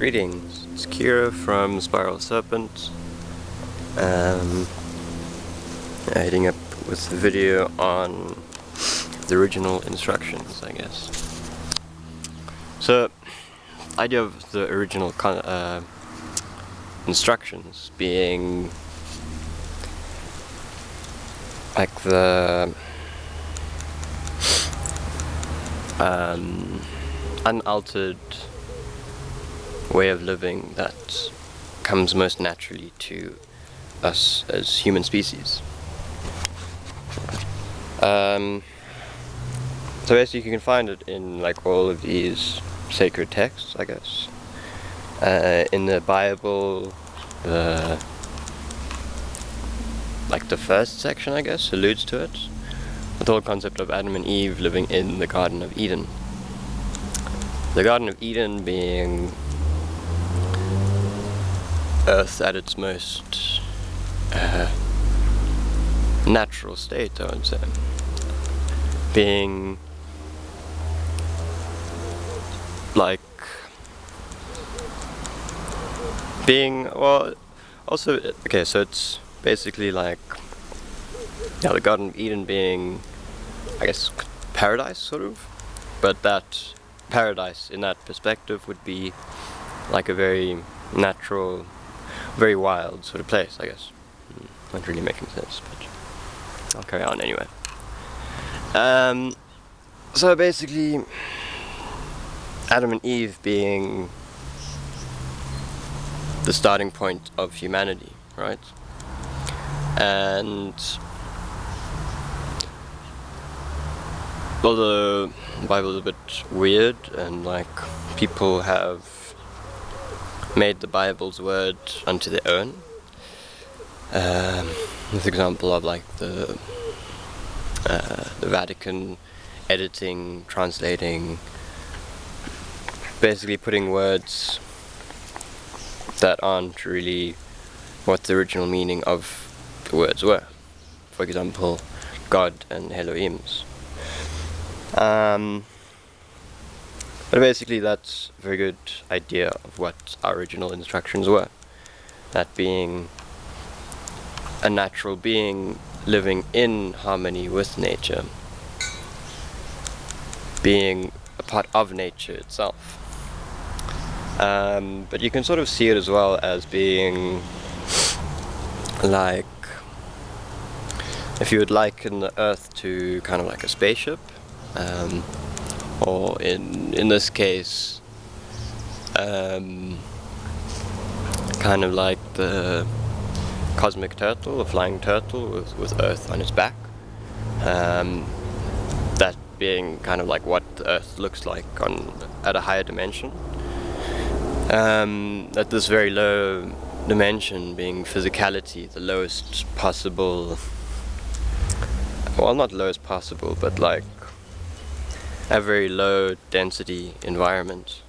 Greetings, it's Kira from Spiral Serpent, heading up with the video on the original instructions, I guess. So, idea of the original instructions being like the unaltered way of living that comes most naturally to us as human species. So basically you can find it in like all of these sacred texts, I guess. In the Bible, the first section, I guess, alludes to it. The whole concept of Adam and Eve living in the Garden of Eden. The Garden of Eden being Earth at its most natural state, I would say. Being well, also, okay, so it's basically like, yeah, the Garden of Eden being, I guess, paradise, sort of, but that paradise in that perspective would be like a very natural, very wild sort of place, I guess. Not really making sense, but I'll carry on anyway. So basically, Adam and Eve being the starting point of humanity, right? And well, the Bible is a bit weird, and like people have made the Bible's word unto their own. With example of like the Vatican editing, translating, basically putting words that aren't really what the original meaning of the words were. For example, God and Elohim's. But basically that's a very good idea of what our original instructions were. That being a natural being living in harmony with nature, being a part of nature itself. But you can sort of see it as well as being like, if you would liken the Earth to kind of like a spaceship, or in this case, kind of like the cosmic turtle, a flying turtle with Earth on its back. That being kind of like what the Earth looks like at a higher dimension. At this very low dimension being physicality, the lowest possible, well, not lowest possible, but like a very low density environment.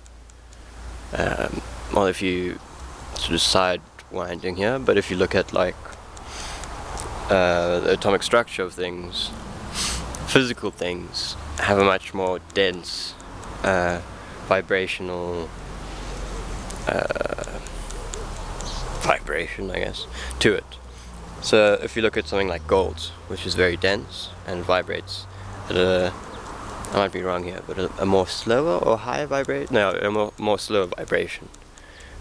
Well, if you sort of sidewinding here, but if you look at like the atomic structure of things, physical things have a much more dense vibrational vibration, I guess, to it. So if you look at something like gold, which is very dense and vibrates at I might be wrong here, but a more slower or higher vibration? No, a more slower vibration.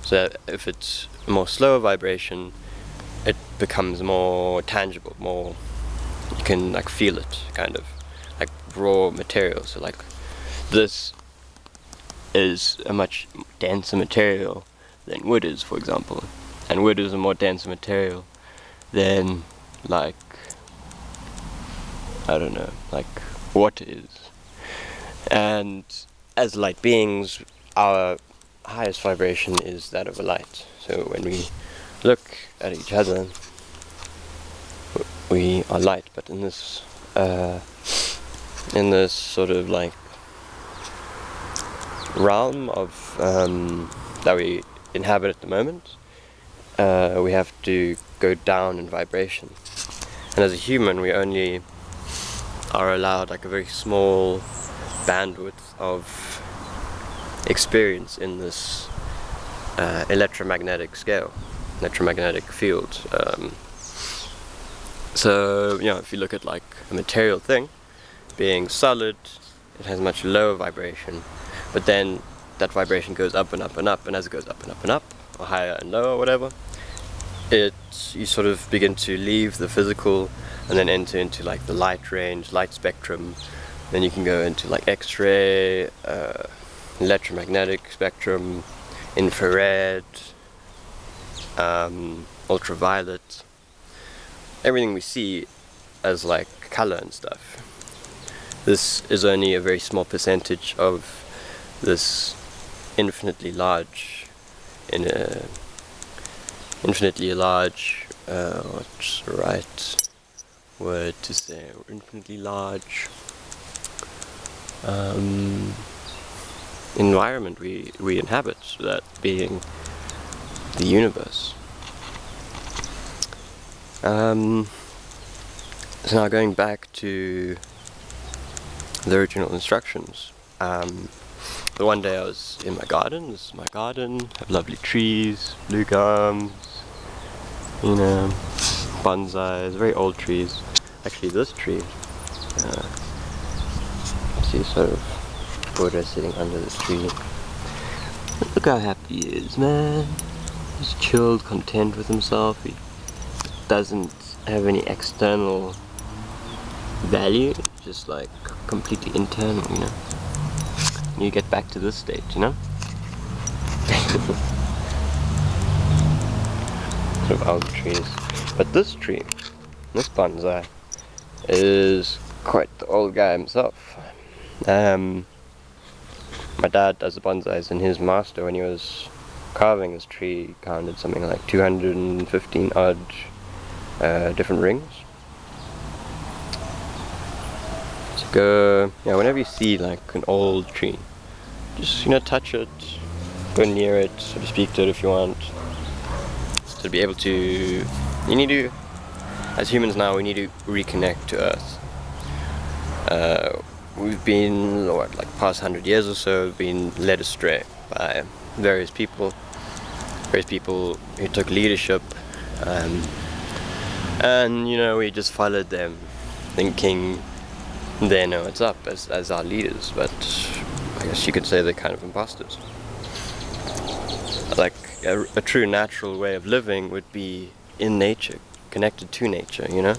So if it's a more slower vibration, it becomes more tangible, more, you can like feel it, kind of like raw material. So like this is a much denser material than wood is, for example, and wood is a more denser material than like, I don't know, like water is. And as light beings, our highest vibration is that of a light. So when we look at each other, we are light. But in this sort of like realm of that we inhabit at the moment, we have to go down in vibration. And as a human, we only are allowed like a very small bandwidth of experience in this electromagnetic scale, electromagnetic field. So, you know, if you look at like a material thing, being solid, it has much lower vibration, but then that vibration goes up and up and up, and as it goes up and up and up, or higher and lower, whatever, you sort of begin to leave the physical and then enter into like the light range, light spectrum. Then you can go into like X-ray, electromagnetic spectrum, infrared, ultraviolet. Everything we see as like color and stuff. This is only a very small percentage of this infinitely large, what's the right word to say? Infinitely large environment we inhabit, that being the universe. So now going back to the original instructions. The one day I was in my garden. This is my garden. Have lovely trees, blue gums, you know, bonsais, very old trees. Actually, this tree. See sort of Buddha sitting under this tree. Look how happy he is, man. He's chilled, content with himself. He doesn't have any external value, just like completely internal, you know. And you get back to this state, you know. Sort of old trees. But this tree, this bonsai, is quite the old guy himself. My dad does the bonsais, and his master, when he was carving this tree, counted something like 215 odd different rings. So go, yeah, whenever you see like an old tree, just, you know, touch it, go near it, so to speak to it if you want. To be able to, you need to, as humans now, we need to reconnect to Earth. We've been, like past 100 years or so, been led astray by various people who took leadership, and you know, we just followed them, thinking they know what's up as our leaders, but I guess you could say they're kind of imposters. Like a true natural way of living would be in nature, connected to nature, you know.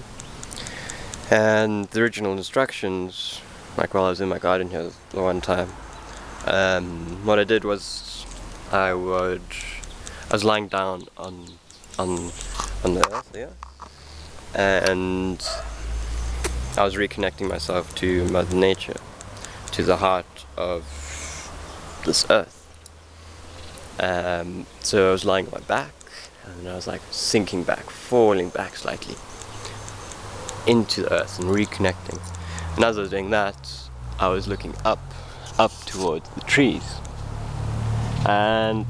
And the original instructions, like while I was in my garden here the one time, what I did was I was lying down on the earth here, and I was reconnecting myself to Mother Nature, to the heart of this earth. So I was lying on my back, and I was like sinking back, falling back slightly into the earth and reconnecting. And as I was doing that, I was looking up towards the trees. And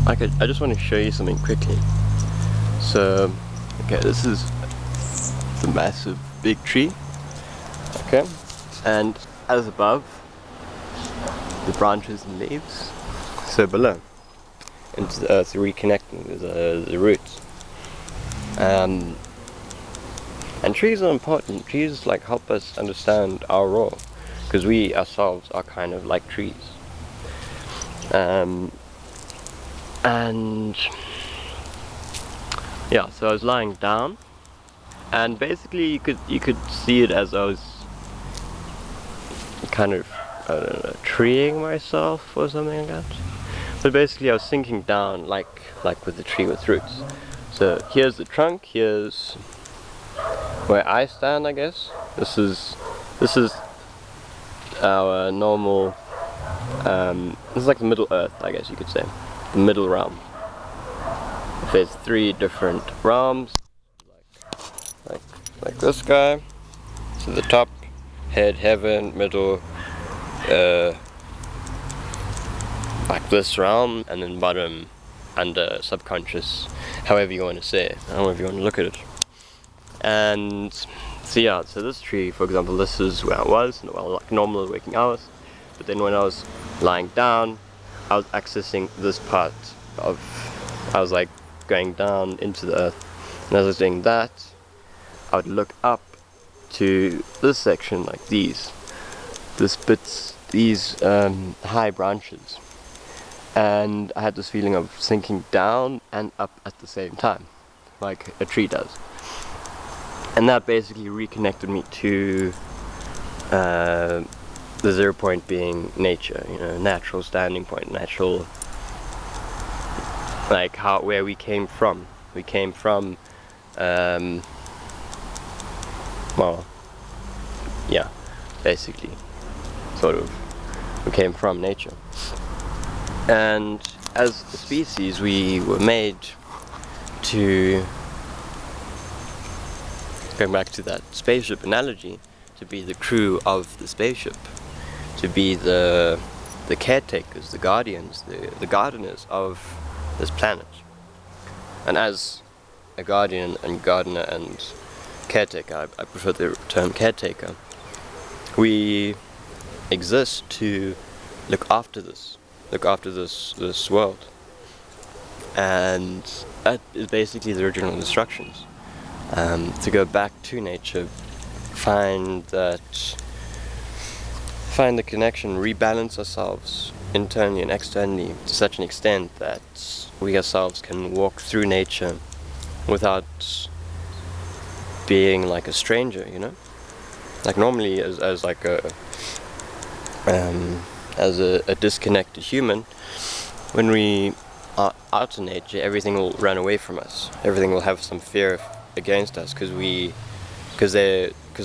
I just want to show you something quickly. So, okay, this is the massive big tree. Okay, and as above, the branches and leaves. So below, into the earth, reconnecting with the roots. And trees are important. Trees like help us understand our role, because we ourselves are kind of like trees. And yeah, so I was lying down, and basically you could see it as I was kind of, I don't know, treeing myself or something like that. But basically I was sinking down like with the tree with roots. So here's the trunk, here's where I stand, I guess. This is our normal, this is like the middle earth, I guess you could say. The middle realm. There's 3 different realms, like this guy. So the top, head, heaven, middle, like this realm, and then bottom, under, subconscious, however you want to say it, however you want to look at it. And so yeah, so this tree, for example, this is where I was, well, like normal waking hours, but then when I was lying down, I was accessing this part of, I was like going down into the earth, and as I was doing that, I would look up to this section, like these high branches, and I had this feeling of sinking down and up at the same time, like a tree does. And that basically reconnected me to the 0 point being nature, you know, natural standing point, natural, like where we came from. We came from, well, yeah, basically, sort of, we came from nature. And as a species, we were made to, going back to that spaceship analogy, to be the crew of the spaceship, to be the caretakers, the guardians, the gardeners of this planet. And as a guardian and gardener and caretaker, I prefer the term caretaker, we exist to look after this world. And that is basically the original instructions. To go back to nature, find the connection, rebalance ourselves internally and externally to such an extent that we ourselves can walk through nature without being like a stranger, you know? Like normally as a disconnected human, when we are out in nature, everything will run away from us. Everything will have some fear against us because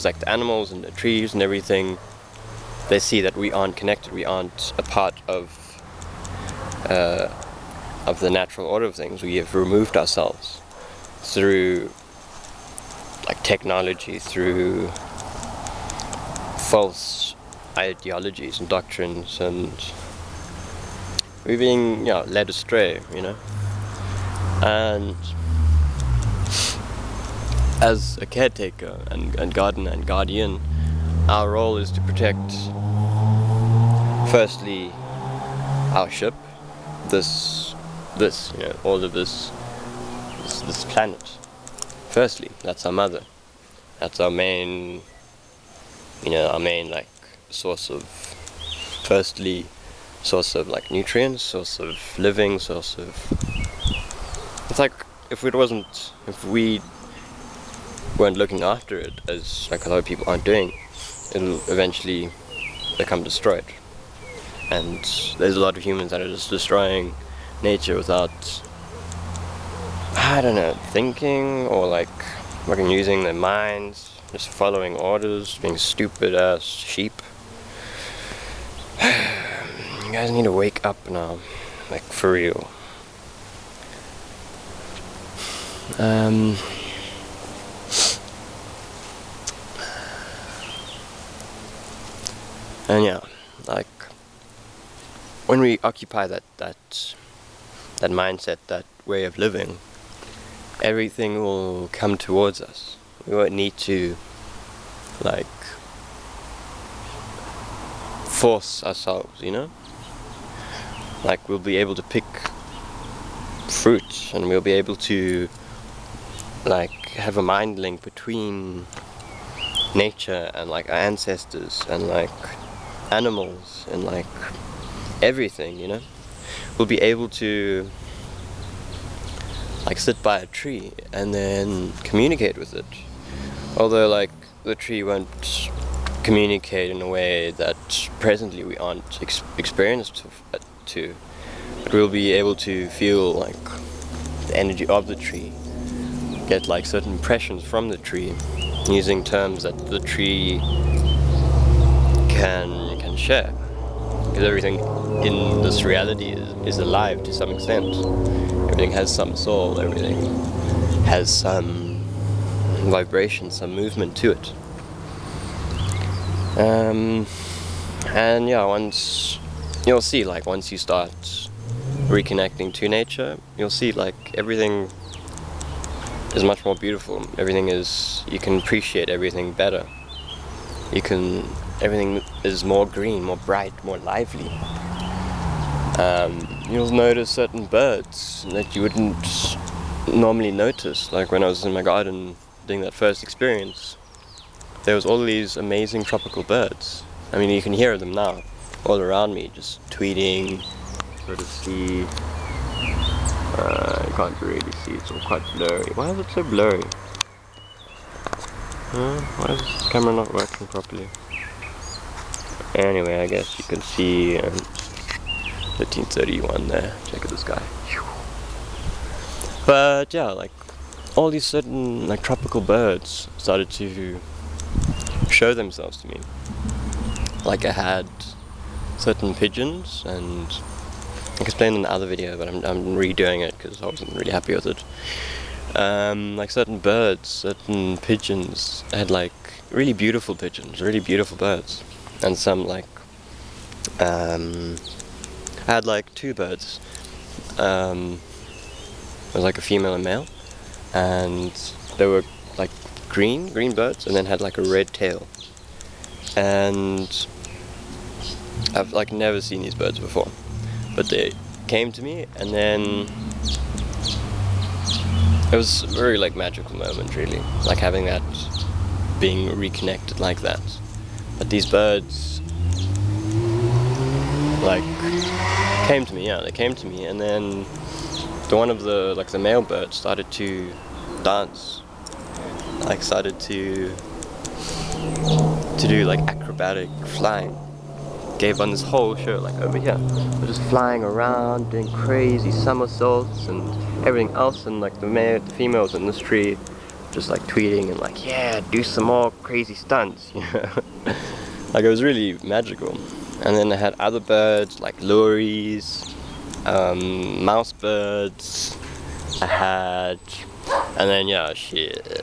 like the animals and the trees and everything, they see that we aren't connected, we aren't a part of the natural order of things. We have removed ourselves through like technology, through false ideologies and doctrines, and we're being led astray, you know. And as a caretaker and gardener and guardian, our role is to protect, firstly, our ship, all of this planet. Firstly, that's our mother. That's our main, like source of, like nutrients, source of living, source of. It's like if we weren't looking after it, as like a lot of people aren't doing, it'll eventually become destroyed. And there's a lot of humans that are just destroying nature without, I don't know, thinking or like fucking using their minds, just following orders, being stupid ass sheep. You guys need to wake up now, like for real. And yeah, like when we occupy that mindset, that way of living, everything will come towards us. We won't need to like force ourselves, you know? Like we'll be able to pick fruit, and we'll be able to like have a mind link between nature and like our ancestors and like animals and like everything, you know. We'll be able to like sit by a tree and then communicate with it, although like the tree won't communicate in a way that presently we aren't experienced to, but we'll be able to feel like the energy of the tree, get like certain impressions from the tree using terms that the tree can share, because everything in this reality is alive to some extent. Everything has some soul, everything has some vibration, some movement to it. And yeah, once you'll see, like once you start reconnecting to nature, you'll see like everything is much more beautiful. You can appreciate everything better. Everything is more green, more bright, more lively. You'll notice certain birds that you wouldn't normally notice. Like when I was in my garden doing that first experience, there was all these amazing tropical birds. I mean, you can hear them now, all around me, just tweeting. Sort of see. You can't really see, it's all quite blurry. Why is it so blurry? Why is this camera not working properly? Anyway, I guess you can see 1331 there. Check out this guy. But yeah, like all these certain like tropical birds started to show themselves to me. Like I had certain pigeons, and I explained in the other video, but I'm redoing it because I wasn't really happy with it. Like certain birds, certain pigeons, I had like really beautiful pigeons, really beautiful birds, and some like I had like two birds. It was like a female and male, and they were like green birds, and then had like a red tail. And I've like never seen these birds before, but they came to me, and then it was a very like magical moment, really, like having that, being reconnected like that. But these birds like came to me, yeah, they came to me, and then one of the like the male birds started to dance, like started to do like acrobatic flying. Gave on this whole show, like over here, we're just flying around, doing crazy somersaults and everything else, and like the females in this tree, just like tweeting and like, yeah, do some more crazy stunts, you know. Like it was really magical. And then I had other birds like lories, mouse birds. I had, and then yeah, shit,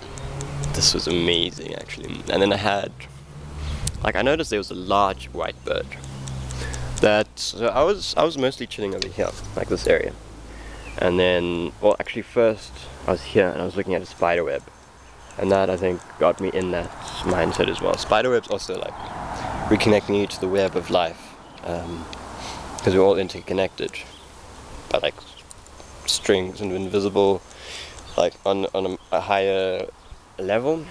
this was amazing actually. And then I had, like I noticed there was a large white bird. So I was mostly chilling over here, like this area. And then, well actually first I was here and I was looking at a spider web. And that I think got me in that mindset as well. Spider webs also like reconnecting you to the web of life. Because we're all interconnected. By like strings and invisible, like on a higher level.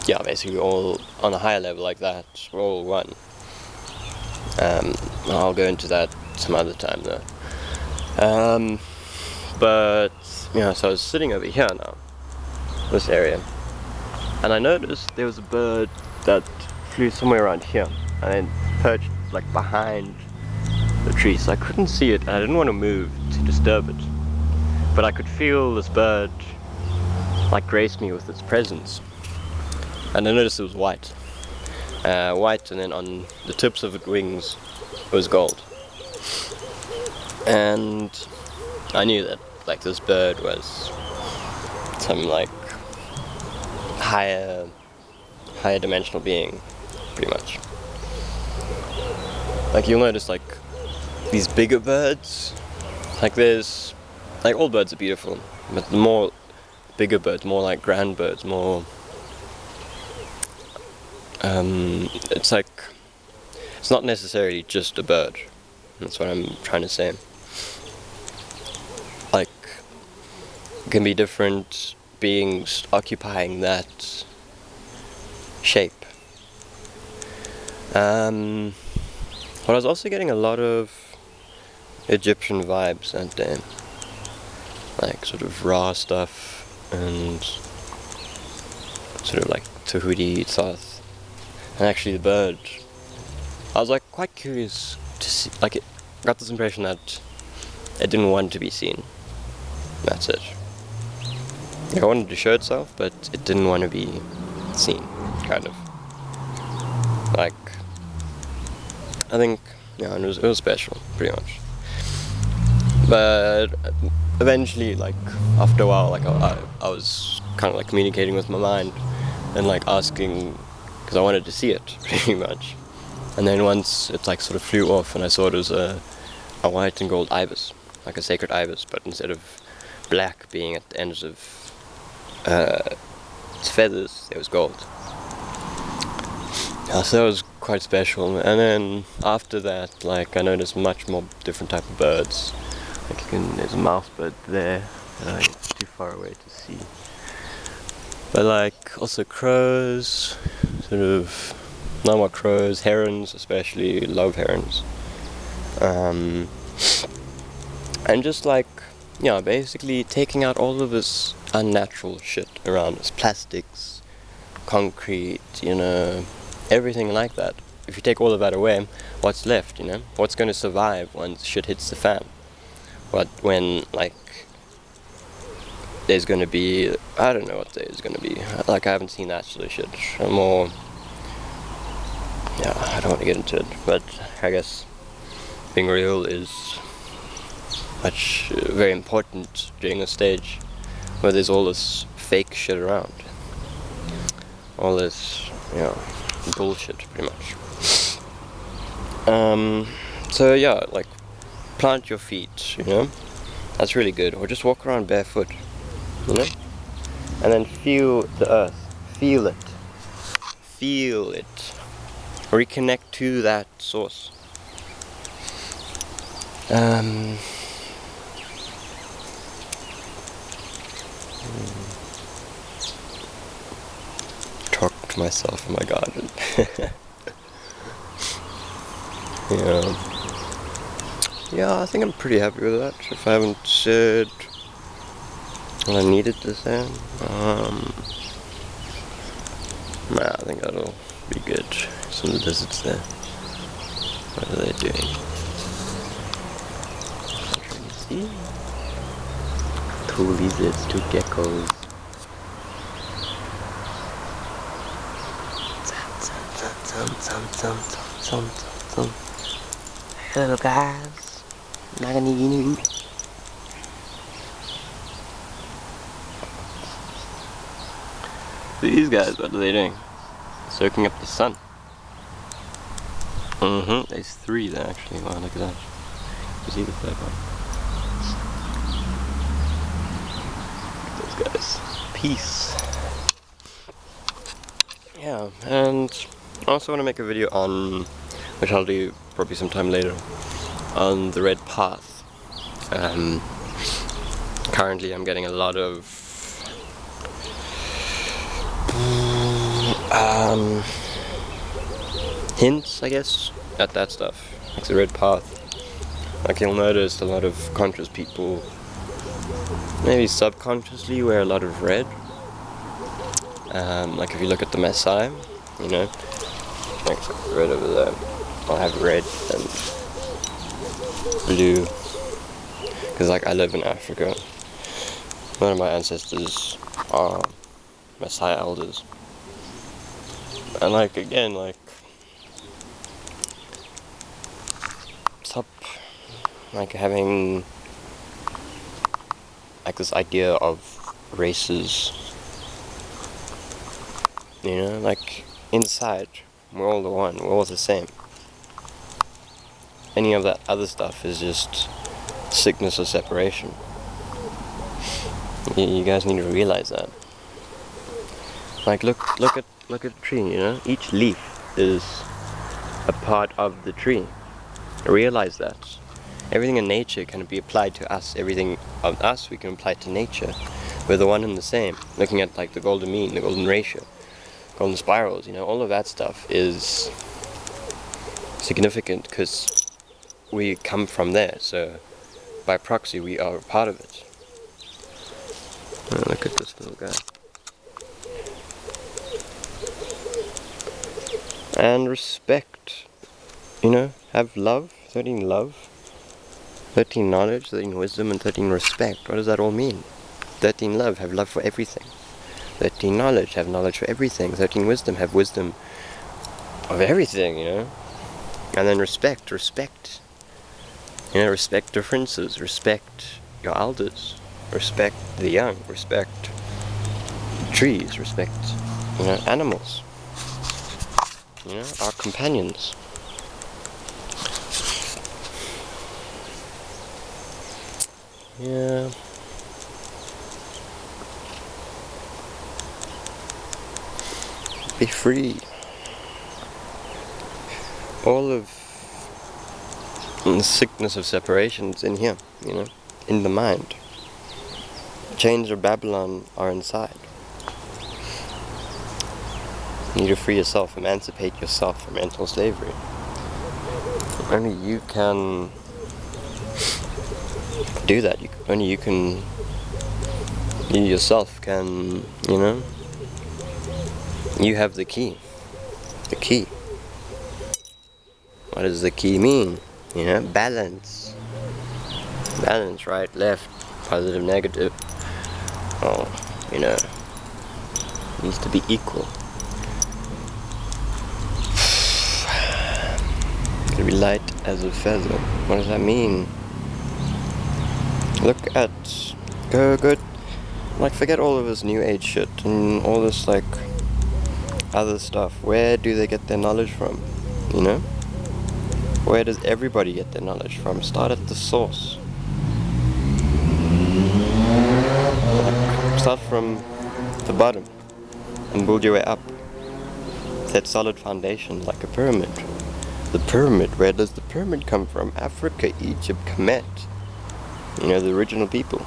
Yeah, basically all on a higher level like that, we're all one. I'll go into that some other time though. But, yeah, so I was sitting over here now, this area, and I noticed there was a bird that flew somewhere around here, and then perched like behind the tree, so I couldn't see it, and I didn't want to move to disturb it. But I could feel this bird like grace me with its presence. And I noticed it was white. White, and then on the tips of its wings was gold. And I knew that like this bird was some like higher dimensional being, pretty much. Like you'll notice like these bigger birds, like there's, like all birds are beautiful, but the more bigger birds, more like grand birds, more it's like, it's not necessarily just a bird. That's what I'm trying to say. Like, it can be different beings occupying that shape. But I was also getting a lot of Egyptian vibes that day. Like, sort of raw stuff, and sort of like Tahuti sauce. And actually the bird, I was like quite curious to see, like it got this impression that it didn't want to be seen. That's it. Like, I wanted to show itself, but it didn't want to be seen, kind of. Like, I think, yeah, it was special, pretty much. But eventually, like, after a while, like I was kind of like communicating with my mind and like asking, because I wanted to see it, pretty much. And then once it like sort of flew off, and I saw it was a white and gold ibis, like a sacred ibis, but instead of black being at the ends of its feathers, there was gold. So that was quite special. And then after that, like, I noticed much more different type of birds. Like, there's a mouse bird there, it's too far away to see. But like, also crows, sort of, normal crows, herons especially, love herons. And just like, yeah, basically taking out all of this unnatural shit around us, plastics, concrete, everything like that. If you take all of that away, what's left, What's going to survive once shit hits the fan? When, like, there's going to be, I don't know what there's going to be. Like, I haven't seen that sort of shit. I'm more, yeah, I don't want to get into it, but I guess being real is very important during a stage where there's all this fake shit around. All this, bullshit, pretty much. So yeah, like, plant your feet, That's really good. Or just walk around barefoot, And then feel the earth. Feel it. Feel it. Reconnect to that source. Talk to myself in my garden. Yeah, I think I'm pretty happy with that. If I haven't said what I needed to say, I think that'll be good. Some lizards there. What are they doing? Can you see? 2 lizards, 2 geckos. Hello guys, Naganini. These guys, what are they doing? Soaking up the sun. There's 3 there actually. Wow, look at that. You see the 3rd one? Those guys. Peace. Yeah, and I also want to make a video on, which I'll do probably sometime later, on the red path. Currently I'm getting a lot of hints, I guess, at that stuff, like the red path. Like, you'll notice a lot of conscious people, maybe subconsciously, wear a lot of red. Like, if you look at the Maasai, like red over there, I'll have red and blue, because like I live in Africa. One of my ancestors are Maasai elders, and like, again, like, stop like having like this idea of races, like, inside we're all the one, we're all the same. Any of that other stuff is just sickness or separation. You guys need to realize that. Like, look at a tree, Each leaf is a part of the tree. Realize that. Everything in nature can be applied to us. Everything of us we can apply to nature. We're the one and the same. Looking at like the golden mean, the golden ratio, golden spirals, all of that stuff is significant because we come from there. So by proxy we are a part of it. Oh, look at this little guy. And respect, have love, 13 love, 13 knowledge, 13 wisdom, and 13 respect. What does that all mean? 13 love, have love for everything. 13 knowledge, have knowledge for everything. 13 wisdom, have wisdom of everything, And then respect, respect differences, respect your elders, respect the young, respect trees, respect, animals, our companions. Yeah. Be free. all of the sickness of separation is in here, you know, in the mind. Chains of Babylon are inside. You need to free yourself, emancipate yourself from mental slavery. Only you can do that. Only you can, you yourself can, you know, you have the key. The key. What does the key mean? You know, balance. Balance, right, left, positive, negative. Oh, you know, it needs to be equal. To be light as a feather. What does that mean? Look at, go, like forget all of this new age shit and all this like other stuff. Where do they get their knowledge from? You know? Where does everybody get their knowledge from? Start at the source. Start from the bottom and build your way up. Set solid foundation like a pyramid. The pyramid, where does the pyramid come from? Africa, Egypt, Kemet. You know, the original people.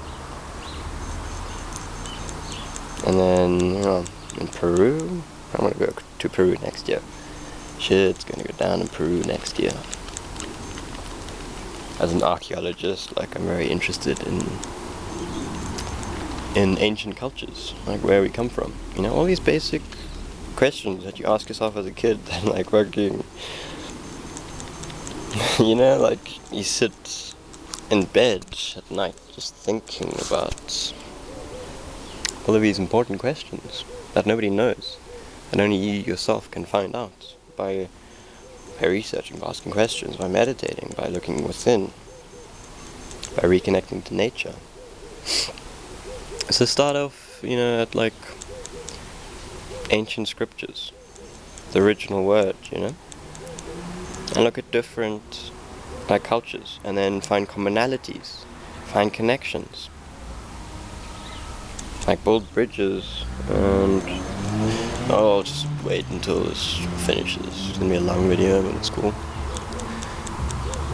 And then, you know, in Peru, I'm gonna go to Peru next year. Shit's gonna go down in Peru next year. As an archaeologist, like, I'm very interested in ancient cultures, like where we come from. You know, all these basic questions that you ask yourself as a kid, and like working. You know, like you sit in bed at night just thinking about all of these important questions that nobody knows, and only you yourself can find out by researching, by asking questions, by meditating, by looking within, by reconnecting to nature. So start off, you know, at like ancient scriptures, the original word, you know, and look at different like cultures, and then find commonalities, find connections, like build bridges, and I'll just wait until this finishes. It's gonna be a long video, but it's cool.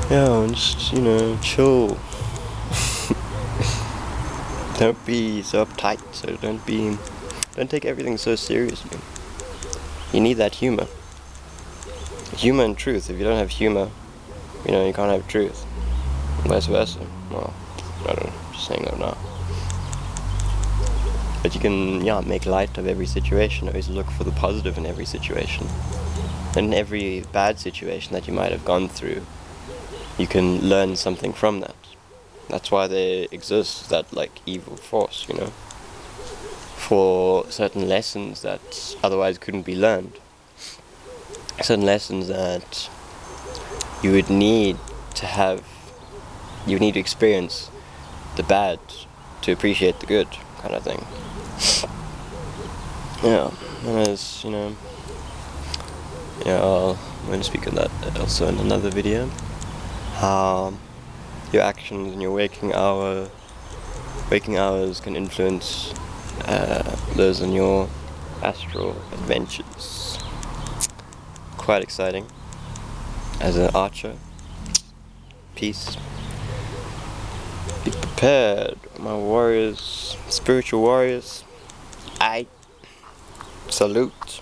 Yeah, and just, you know, chill. Don't be so uptight, so don't take everything so seriously. You need that humor. Humor and truth. If you don't have humor, you know, you can't have truth. Vice versa. Well, I don't know, just saying that now. But you can, yeah, make light of every situation. Always look for the positive in every situation. And in every bad situation that you might have gone through, you can learn something from that. That's why there exists that like evil force, you know, for certain lessons that otherwise couldn't be learned. Certain lessons that you would need to have, you would need to experience the bad to appreciate the good, kind of thing. Yeah, and as, you know, yeah, I'm going to speak on that also in another video. Your actions and your waking hours can influence those on your astral adventures. Quite exciting. As an archer, peace. Be prepared, my warriors, spiritual warriors. I salute.